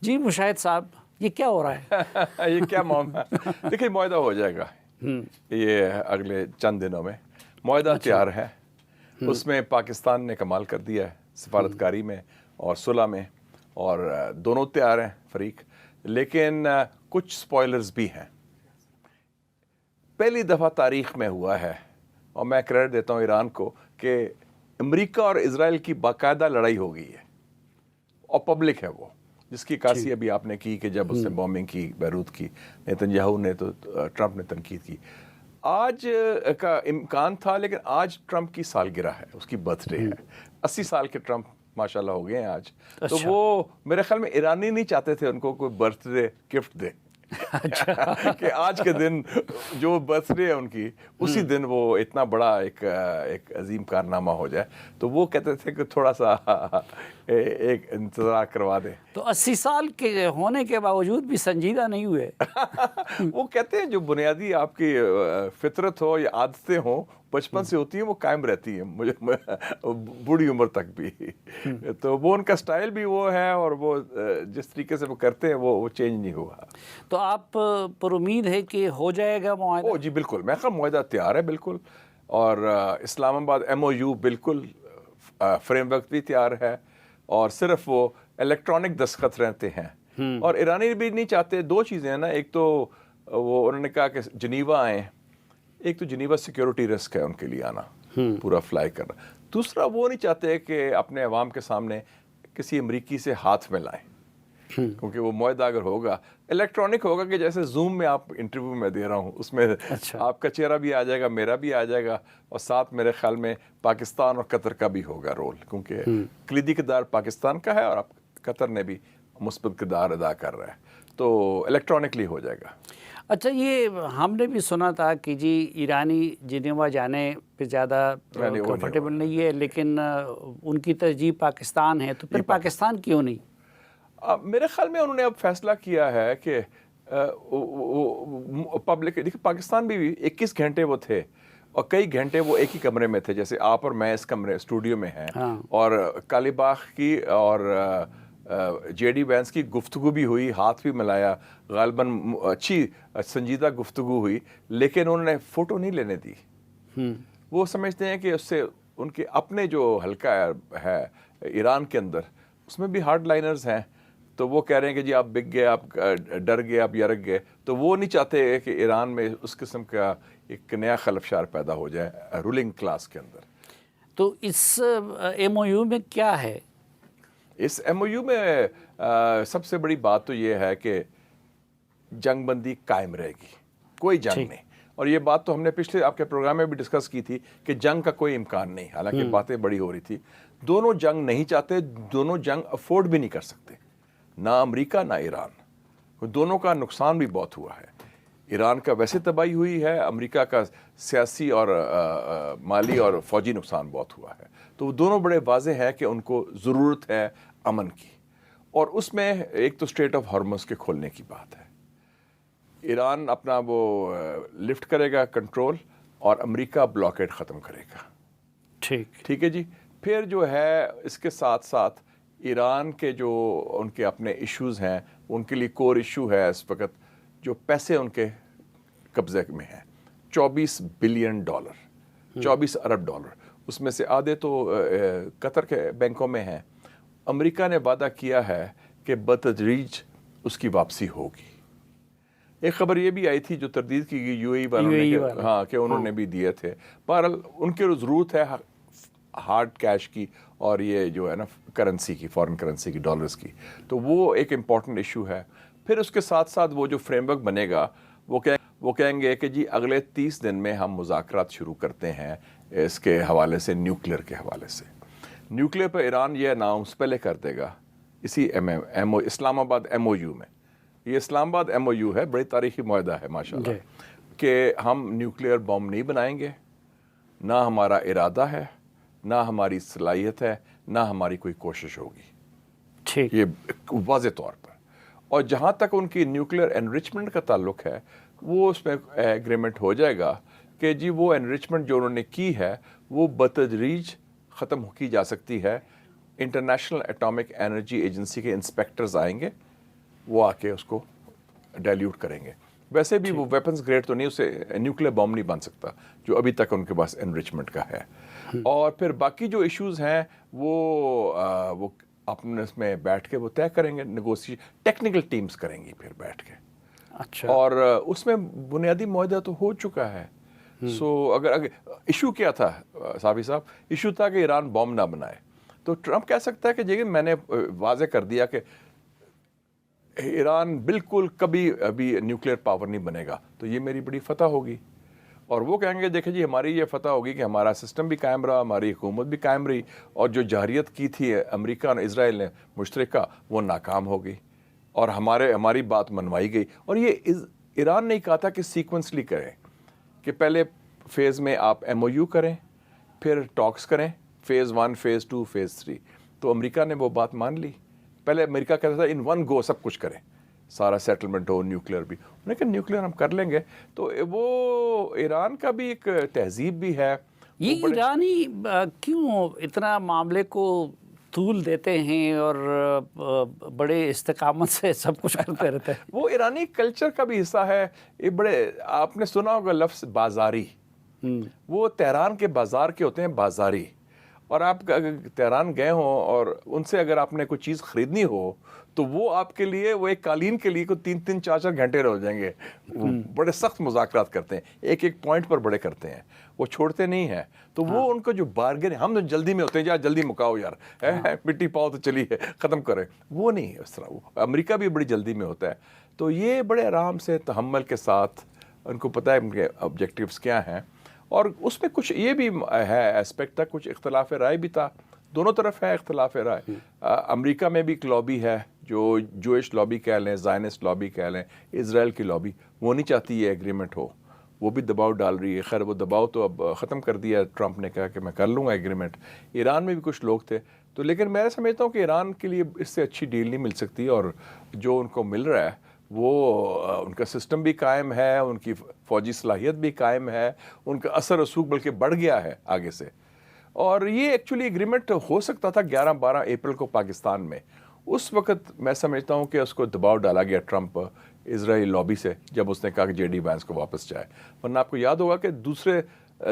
جی مشاہد صاحب، یہ کیا ہو رہا ہے؟ یہ کیا معاملہ ہے؟ دیکھیے معاہدہ ہو جائے گا یہ اگلے چند دنوں میں، معاہدہ تیار ہے۔ اس میں پاکستان نے کمال کر دیا ہے سفارتکاری میں اور صلح میں، اور دونوں تیار ہیں فریق، لیکن کچھ سپوائلرز بھی ہیں۔ پہلی دفعہ تاریخ میں ہوا ہے، اور میں کریڈٹ دیتا ہوں ایران کو، کہ امریکہ اور اسرائیل کی باقاعدہ لڑائی ہو گئی ہے، اور پبلک ہے وہ، جس کی عکاسی ابھی آپ نے کی کہ جب اس نے بومبنگ کی بیروت کی، نیتن یاہو نے تو ٹرمپ نے تنقید کی۔ آج کا امکان تھا، لیکن آج ٹرمپ کی سالگرہ ہے، اس کی برتھ ڈے ہے۔ 80 سال کے ٹرمپ ماشاءاللہ ہو گئے ہیں آج۔ تو وہ میرے خیال میں ایرانی نہیں چاہتے تھے ان کو کوئی برتھ ڈے گفٹ دے کہ آج کے دن جو برتھ ڈے ہے ان کی، اسی دن وہ اتنا بڑا ایک عظیم کارنامہ ہو جائے۔ تو وہ کہتے تھے کہ تھوڑا سا ایک انتظار کروا دیں۔ تو 80 سال کے ہونے کے باوجود بھی سنجیدہ نہیں ہوئے۔ وہ کہتے ہیں جو بنیادی آپ کی فطرت ہو یا عادتیں ہوں، بچپن سے ہوتی ہیں، وہ قائم رہتی ہیں مجھے بوڑھی عمر تک بھی۔ تو وہ ان کا سٹائل بھی وہ ہے، اور وہ جس طریقے سے وہ کرتے ہیں وہ چینج نہیں ہوا۔ تو آپ پر امید ہے کہ ہو جائے گا معاہدہ؟ جی بالکل، میں خیال معاہدہ تیار ہے بالکل، اور اسلام آباد MOU بالکل، فریم ورک بھی تیار ہے، اور صرف وہ الیکٹرانک دستخط رہتے ہیں۔ اور ایرانی بھی نہیں چاہتے، دو چیزیں ہیں نا، ایک تو وہ انہوں نے کہا کہ جنیوا آئیں، ایک تو جنیوا سیکیورٹی رسک ہے ان کے لیے آنا، پورا فلائی کرنا۔ دوسرا وہ نہیں چاہتے کہ اپنے عوام کے سامنے کسی امریکی سے ہاتھ میں لائیں، کیونکہ وہ معاہدہ اگر ہوگا الیکٹرانک ہوگا، کہ جیسے زوم میں آپ انٹرویو میں دے رہا ہوں، اس میں آپ کا چہرہ بھی آ جائے گا، میرا بھی آ جائے گا، اور ساتھ میرے خیال میں پاکستان اور قطر کا بھی ہوگا رول، کیونکہ کلیدی کردار پاکستان کا ہے، اور قطر نے بھی مثبت کردار ادا کر رہا ہے، تو الیکٹرانکلی ہو جائے گا۔ اچھا، یہ ہم نے بھی سنا تھا کہ جی ایرانی جنیوا جانے پہ زیادہ کمفرٹیبل نہیں ہے، لیکن ان کی ترجیح پاکستان ہے، تو پھر پاکستان کیوں نہیں؟ میرے خیال میں انہوں نے اب فیصلہ کیا ہے کہ پبلک، دیکھیں پاکستان بھی 21 گھنٹے وہ تھے، اور کئی گھنٹے وہ ایک ہی کمرے میں تھے، جیسے آپ اور میں اس کمرے اسٹوڈیو میں ہیں، اور کالی باغ کی اور JD وینس کی گفتگو بھی ہوئی، ہاتھ بھی ملایا، غالباً اچھی سنجیدہ گفتگو ہوئی، لیکن انہوں نے فوٹو نہیں لینے دی۔ وہ سمجھتے ہیں کہ اس سے ان کے اپنے جو حلقہ ہے ایران کے اندر، اس میں بھی ہارڈ لائنرز ہیں، تو وہ کہہ رہے ہیں کہ جی آپ بک گئے، آپ ڈر گئے، آپ یرک گئے، تو وہ نہیں چاہتے کہ ایران میں اس قسم کا ایک نیا خلفشار پیدا ہو جائے رولنگ کلاس کے اندر۔ تو اس MOU میں کیا ہے؟ اس MOU میں سب سے بڑی بات تو یہ ہے کہ جنگ بندی قائم رہے گی، کوئی جنگ نہیں، اور یہ بات تو ہم نے پچھلے آپ کے پروگرام میں بھی ڈسکس کی تھی کہ جنگ کا کوئی امکان نہیں، حالانکہ باتیں بڑی ہو رہی تھی۔ دونوں جنگ نہیں چاہتے، دونوں جنگ افورڈ بھی نہیں کر سکتے، نہ امریکہ نہ ایران، دونوں کا نقصان بھی بہت ہوا ہے۔ ایران کا ویسے تباہی ہوئی ہے، امریکہ کا سیاسی اور مالی اور فوجی نقصان بہت ہوا ہے، تو وہ دونوں بڑے واضح ہے کہ ان کو ضرورت ہے امن کی، اور اس میں ایک تو اسٹریٹ آف ہارمز کے کھولنے کی بات ہے۔ ایران اپنا وہ لفٹ کرے گا کنٹرول، اور امریکہ بلاکیڈ ختم کرے گا۔ ٹھیک ہے جی۔ پھر جو ہے اس کے ساتھ ساتھ ایران کے جو ان کے اپنے ایشوز ہیں، ان کے لیے کور ایشو ہے اس وقت، جو پیسے ان کے قبضے میں ہیں، $24 بلین، 24 ارب ڈالر، اس میں سے آدھے تو قطر کے بینکوں میں ہیں۔ امریکہ نے وعدہ کیا ہے کہ بتدریج اس کی واپسی ہوگی۔ ایک خبر یہ بھی آئی تھی جو تردید کی گئی UAE والوں نے کہ انہوں نے بھی دیے تھے۔ بہرحال ان کی ضرورت ہے ہارڈ کیش کی، اور یہ جو ہے نا کرنسی کی، فارن کرنسی کی، ڈالرز کی، تو وہ ایک امپورٹنٹ ایشو ہے۔ پھر اس کے ساتھ ساتھ وہ جو فریم ورک بنے گا، وہ کہیں گے کہ جی اگلے 30 دن میں ہم مذاکرات شروع کرتے ہیں اس کے حوالے سے، نیوکلیر کے حوالے سے۔ نیوکلیر پہ ایران یہ اناؤنس پہلے کر دے گا اسی اسلام آباد MOU میں۔ یہ اسلام آباد MOU ہے، بڑی تاریخی معاہدہ ہے ماشاءاللہ، کہ ہم نیوکلیر بم نہیں بنائیں گے، نہ ہمارا ارادہ ہے، نہ ہماری صلاحیت ہے، نہ ہماری کوئی کوشش ہوگی، یہ واضح طور پر۔ اور جہاں تک ان کی نیوکلیر انریچمنٹ کا تعلق ہے، وہ اس میں ایگریمنٹ ہو جائے گا کہ جی وہ انریچمنٹ جو انہوں نے کی ہے وہ بتدریج ختم کی جا سکتی ہے۔ انٹرنیشنل اٹامک انرجی ایجنسی کے انسپیکٹرز آئیں گے وہ آ کے اس کو ڈائلیوٹ کریں گے. ویسے بھی وہ ویپنز گریڈ تو نہیں, اسے نیوکلیر بم نہیں بن سکتا جو ابھی تک ان کے پاس انریچمنٹ کا ہے. اور پھر باقی جو ایشوز ہیں وہ اپنے اس میں بیٹھ کے وہ طے کریں گے, نیگوسیشن ٹیکنیکل ٹیمز کریں گی پھر بیٹھ کے. اچھا. اور اس میں بنیادی معاہدہ تو ہو چکا ہے. سو اگر ایشو کیا تھا صافی صاحب, ایشو تھا کہ ایران بم نہ بنائے. تو ٹرمپ کہہ سکتا ہے کہ جی میں نے واضح کر دیا کہ ایران بالکل کبھی ابھی نیوکلیر پاور نہیں بنے گا, تو یہ میری بڑی فتح ہوگی. اور وہ کہیں گے دیکھیں جی ہماری یہ فتح ہوگی کہ ہمارا سسٹم بھی قائم رہا, ہماری حکومت بھی قائم رہی, اور جو جارحیت کی تھی امریکہ اور اسرائیل نے مشترکہ, وہ ناکام ہو گئی اور ہماری بات منوائی گئی. اور یہ ایران نے کہا تھا کہ سیکوینسلی کریں, کہ پہلے فیز میں آپ ایم او یو کریں, پھر ٹاکس کریں, فیز 1, فیز 2, فیز 3. تو امریکہ نے وہ بات مان لی. پہلے امریکہ کہتا تھا ان ون گو سب کچھ کریں, سارا سیٹلمنٹ ہو, نیوکلیر بھی. لیکن نیوکلیر ہم کر لیں گے. تو وہ ایران کا بھی ایک تہذیب بھی ہے. یہ ایرانی کیوں اتنا معاملے کو طول دیتے ہیں اور بڑے استقامت سے سب کچھ کرتے رہتے ہیں؟ وہ ایرانی کلچر کا بھی حصہ ہے. یہ بڑے, آپ نے سنا ہوگا لفظ بازاری, وہ تہران کے بازار کے ہوتے ہیں بازاری. اور آپ تہران گئے ہوں اور ان سے اگر آپ نے کوئی چیز خریدنی ہو تو وہ آپ کے لیے, وہ ایک قالین کے لیے کوئی 3-3, 4-4 گھنٹے رہ جائیں گے. وہ بڑے سخت مذاکرات کرتے ہیں, ایک ایک پوائنٹ پر بڑے کرتے ہیں, وہ چھوڑتے نہیں ہیں. تو وہ ان کو جو بارگن, ہم تو جلدی میں ہوتے ہیں, یار جلدی مکاؤ یار, مٹی پاؤ تو چلیے ختم کریں. وہ نہیں ہے اس طرح. وہ امریکہ بھی بڑی جلدی میں ہوتا ہے. تو یہ بڑے آرام سے تحمل کے ساتھ, ان کو پتہ ہے ان کے آبجیکٹیوز کیا ہیں. اور اس میں کچھ یہ بھی ہے اسپیکٹ تھا, کچھ اختلاف رائے بھی تھا. دونوں طرف ہے اختلاف رائے. امریکہ میں بھی ایک لابی ہے, جو جوئش لابی کہہ لیں, زائنسٹ لابی کہہ لیں, اسرائیل کی لابی, وہ نہیں چاہتی یہ ایگریمنٹ ہو. وہ بھی دباؤ ڈال رہی ہے. خیر وہ دباؤ تو اب ختم کر دیا, ٹرمپ نے کہا کہ میں کر لوں گا ایگریمنٹ. ایران میں بھی کچھ لوگ تھے. تو لیکن میں سمجھتا ہوں کہ ایران کے لیے اس سے اچھی ڈیل نہیں مل سکتی. اور جو ان کو مل رہا ہے وہ ان کا سسٹم بھی قائم ہے, ان کی فوجی صلاحیت بھی قائم ہے, ان کا اثر رسوخ بلکہ بڑھ گیا ہے آگے سے. اور یہ ایکچولی ایگریمنٹ ہو سکتا تھا 11-12 اپریل کو پاکستان میں. اس وقت میں سمجھتا ہوں کہ اس کو دباؤ ڈالا گیا ٹرمپ اسرائیل لابی سے, جب اس نے کہا کہ جے ڈی وینس کو واپس جائے. ورنہ آپ کو یاد ہوگا کہ دوسرے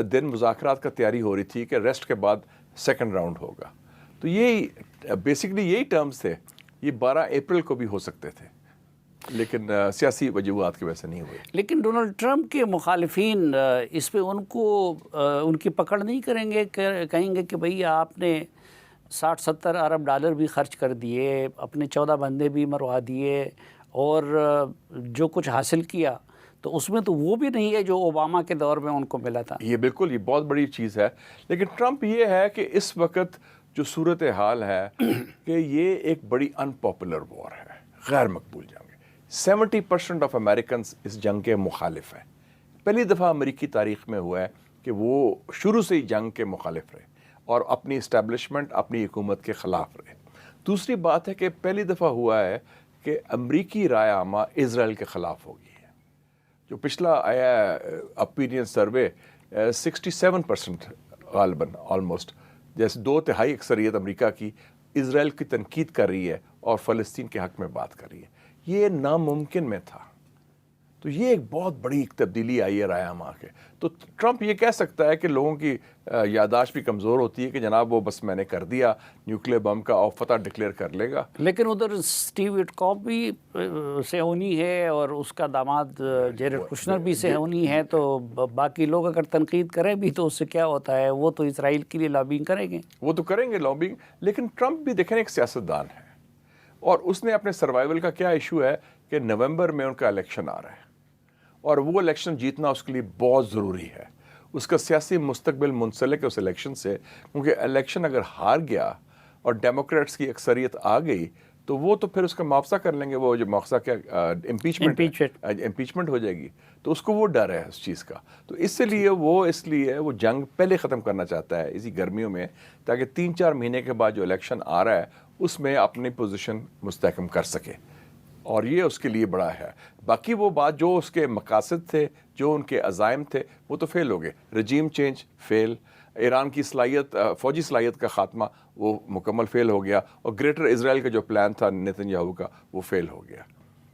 دن مذاکرات کا تیاری ہو رہی تھی کہ ریسٹ کے بعد سیکنڈ راؤنڈ ہوگا. تو یہی بیسکلی یہی ٹرمز تھے. یہ 12 اپریل کو بھی ہو سکتے تھے, لیکن سیاسی وجوہات کی وجہ سے نہیں ہوئے. لیکن ڈونلڈ ٹرمپ کے مخالفین اس پہ ان کو ان کی پکڑ نہیں کریں گے, کہیں گے کہ بھئی آپ نے 60-70 ارب ڈالر بھی خرچ کر دیے, اپنے 14 بندے بھی مروا دیے, اور جو کچھ حاصل کیا تو اس میں تو وہ بھی نہیں ہے جو اوباما کے دور میں ان کو ملا تھا. یہ بالکل, یہ بہت بڑی چیز ہے. لیکن ٹرمپ یہ ہے کہ اس وقت جو صورتحال ہے کہ یہ ایک بڑی ان پاپولر وار ہے, غیر مقبول جنگ ہے. 70% آف امریکنز اس جنگ کے مخالف ہیں. پہلی دفعہ امریکی تاریخ میں ہوا ہے کہ وہ شروع سے ہی جنگ کے مخالف رہے اور اپنی اسٹیبلشمنٹ, اپنی حکومت کے خلاف رہے. دوسری بات ہے کہ پہلی دفعہ ہوا ہے کہ امریکی رائے عامہ اسرائیل کے خلاف ہوگی ہے. جو پچھلا آیا اپینین سروے 67% غالباً آلموسٹ, جیسے 2/3 اکثریت امریکہ کی اسرائیل کی تنقید کر رہی ہے اور فلسطین کے حق میں بات کر رہی ہے. یہ ناممکن میں تھا. تو یہ ایک بہت بڑی تبدیلی آئی ہے رائے عامہ کے. تو ٹرمپ یہ کہہ سکتا ہے کہ لوگوں کی یادداشت بھی کمزور ہوتی ہے کہ جناب وہ بس میں نے کر دیا نیوکلیر بم کا اور فتح ڈکلیئر کر لے گا. لیکن ادھر اسٹیو وٹکاف بھی صہیونی ہے اور اس کا داماد جیرڈ کشنر بھی صہیونی ہے. تو باقی لوگ اگر تنقید کریں بھی تو اس سے کیا ہوتا ہے, وہ تو اسرائیل کے لیے لابنگ کریں گے. وہ تو کریں گے لابنگ. لیکن ٹرمپ بھی دیکھیں ایک سیاستدان ہے, اور اس نے اپنے سروائیول کا کیا ایشو ہے کہ نومبر میں ان کا الیکشن آ رہا ہے, اور وہ الیکشن جیتنا اس کے لیے بہت ضروری ہے. اس کا سیاسی مستقبل منسلک ہے اس الیکشن سے, کیونکہ الیکشن اگر ہار گیا اور ڈیموکریٹس کی اکثریت آ گئی تو وہ تو پھر اس کا معاوضہ کر لیں گے. وہ جو معاوضہ کیا امپیچمنٹ ہو جائے گی, تو اس کو وہ ڈر ہے اس چیز کا. تو اس لیے وہ جنگ پہلے ختم کرنا چاہتا ہے اسی گرمیوں میں, تاکہ 3-4 مہینے کے بعد جو الیکشن آ رہا ہے اس میں اپنی پوزیشن مستحکم کر سکے. اور یہ اس کے لیے بڑا ہے. باقی وہ بات جو اس کے مقاصد تھے, جو ان کے عزائم تھے, وہ تو فیل ہو گئے. رجیم چینج فیل, ایران کی صلاحیت, فوجی صلاحیت کا خاتمہ وہ مکمل فیل ہو گیا, اور گریٹر اسرائیل کا جو پلان تھا نیتن یاہو کا وہ فیل ہو گیا.